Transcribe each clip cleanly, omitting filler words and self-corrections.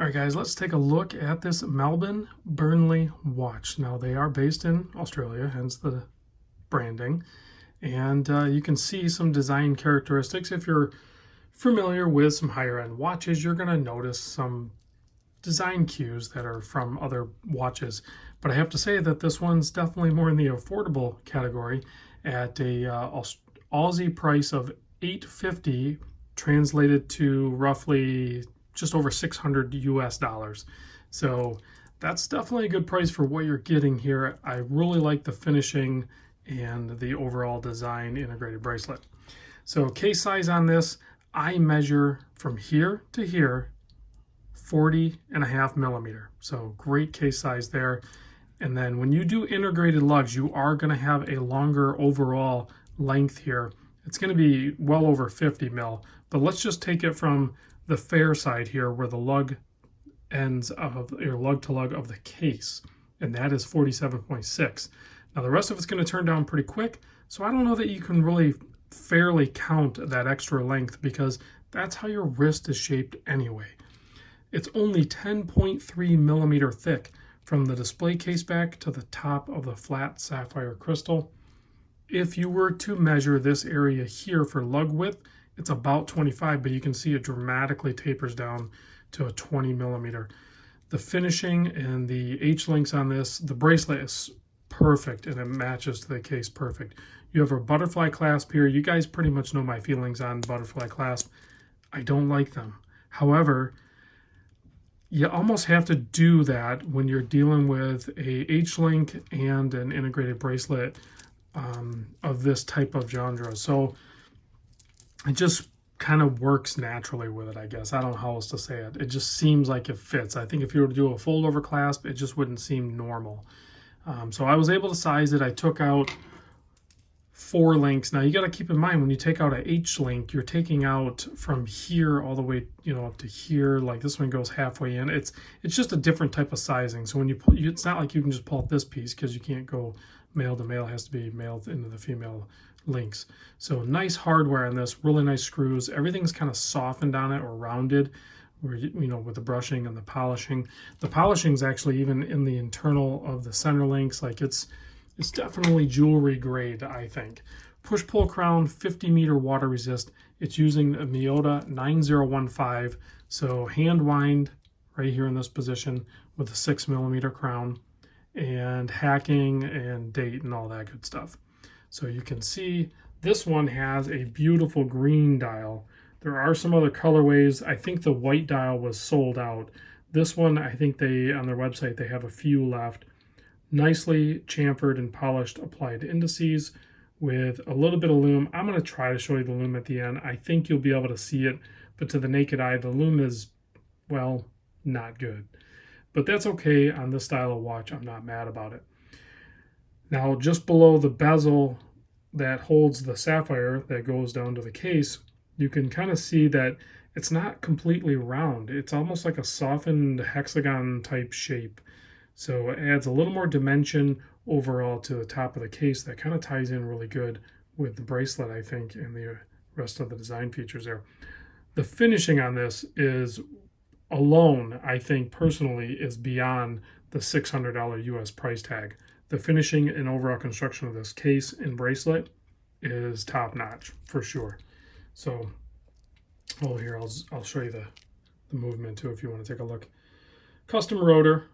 All right, guys, let's take a look at this Melbourne Burnley watch. Now, they are based in Australia, hence the branding. And you can see some design characteristics. If you're familiar with some higher-end watches, you're going to notice some design cues that are from other watches. But I have to say that this one's definitely more in the affordable category at a Aussie price of $850, translated to roughly just over 600 US dollars. So that's definitely a good price for what you're getting here. I really like the finishing and the overall design integrated bracelet. So case size on this, I measure from here to here 40.5 millimeter. So great case size there. And then when you do integrated lugs, you are going to have a longer overall length here. It's going to be well over 50 mil, but let's just take it from the fair side here where the lug ends of your lug to lug of the case, and that is 47.6. Now the rest of it's going to turn down pretty quick, so I don't know that you can really fairly count that extra length because that's how your wrist is shaped anyway. It's only 10.3 millimeter thick from the display case back to the top of the flat sapphire crystal. If you were to measure this area here for lug width, it's about 25, but you can see it dramatically tapers down to a 20 millimeter. The finishing and the H-links on this, the bracelet is perfect and it matches to the case perfect. You have a butterfly clasp here. You guys pretty much know my feelings on butterfly clasp. I don't like them. However, you almost have to do that when you're dealing with a H-link and an integrated bracelet of this type of genre. So it just kind of works naturally with it, I guess. I don't know how else to say it. It just seems like it fits. I think if you were to do a fold over clasp, it just wouldn't seem normal. So I was able to size it. I took out 4 links. Now you got to keep in mind when you take out a H link, you're taking out from here all the way, up to here. Like this one goes halfway in. It's just a different type of sizing. So when you pull, it's not like you can just pull out this piece because you can't go male to male. It has to be male into the female links. So nice hardware on this, really nice screws. Everything's kind of softened on it or rounded, where with the brushing and the polishing. The polishing is actually even in the internal of the center links. Like it's definitely jewelry grade, I think. Push-pull crown, 50-meter water resist. It's using a Miyota 9015. So hand wind right here in this position with a 6 millimeter crown, and hacking and date and all that good stuff. So you can see this one has a beautiful green dial. There are some other colorways. I think the white dial was sold out. This one, I think on their website, they have a few left. Nicely chamfered and polished applied indices with a little bit of lume. I'm going to try to show you the lume at the end. I think you'll be able to see it, but to the naked eye, the lume is, well, not good. But that's okay on this style of watch. I'm not mad about it. Now, just below the bezel that holds the sapphire that goes down to the case, you can kind of see that it's not completely round. It's almost like a softened hexagon type shape. So it adds a little more dimension overall to the top of the case that kind of ties in really good with the bracelet, I think, and the rest of the design features there. The finishing on this is alone, I think personally, is beyond the $600 US price tag. The finishing and overall construction of this case and bracelet is top notch for sure. So, here I'll show you the movement too if you want to take a look. Custom rotor,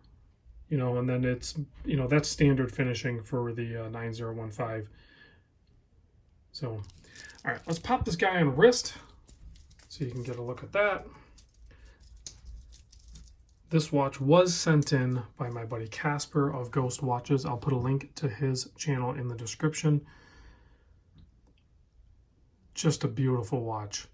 and then it's that's standard finishing for the 9015. So, all right, let's pop this guy on wrist so you can get a look at that. This watch was sent in by my buddy Kasper of Ghost Watches. I'll put a link to his channel in the description. Just a beautiful watch.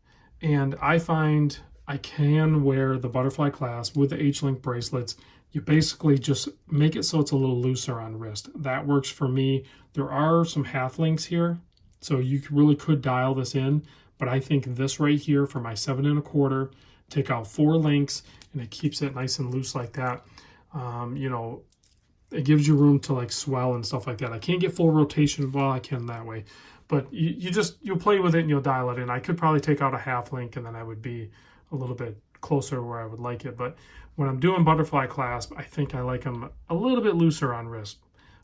And I find I can wear the butterfly clasp with the H-link bracelets. You basically just make it so it's a little looser on wrist. That works for me. There are some half links here, so you really could dial this in, but I think this right here for my 7 1/4, take out 4 links, and it keeps it nice and loose like that. It gives you room to like swell and stuff like that. I can't get full rotation. Well, I can that way, but you'll play with it and you'll dial it in. I could probably take out a half link and then I would be a little bit closer to where I would like it. But when I'm doing butterfly clasp, I think I like them a little bit looser on wrist.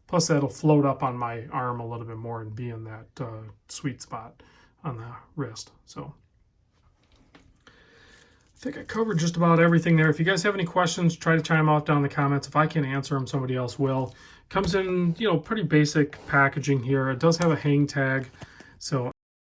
Plus that'll float up on my arm a little bit more and be in that sweet spot on the wrist. So I think I covered just about everything there. If you guys have any questions, try to chime out down in the comments. If I can't answer them, somebody else will. Comes in, pretty basic packaging here. It does have a hang tag, so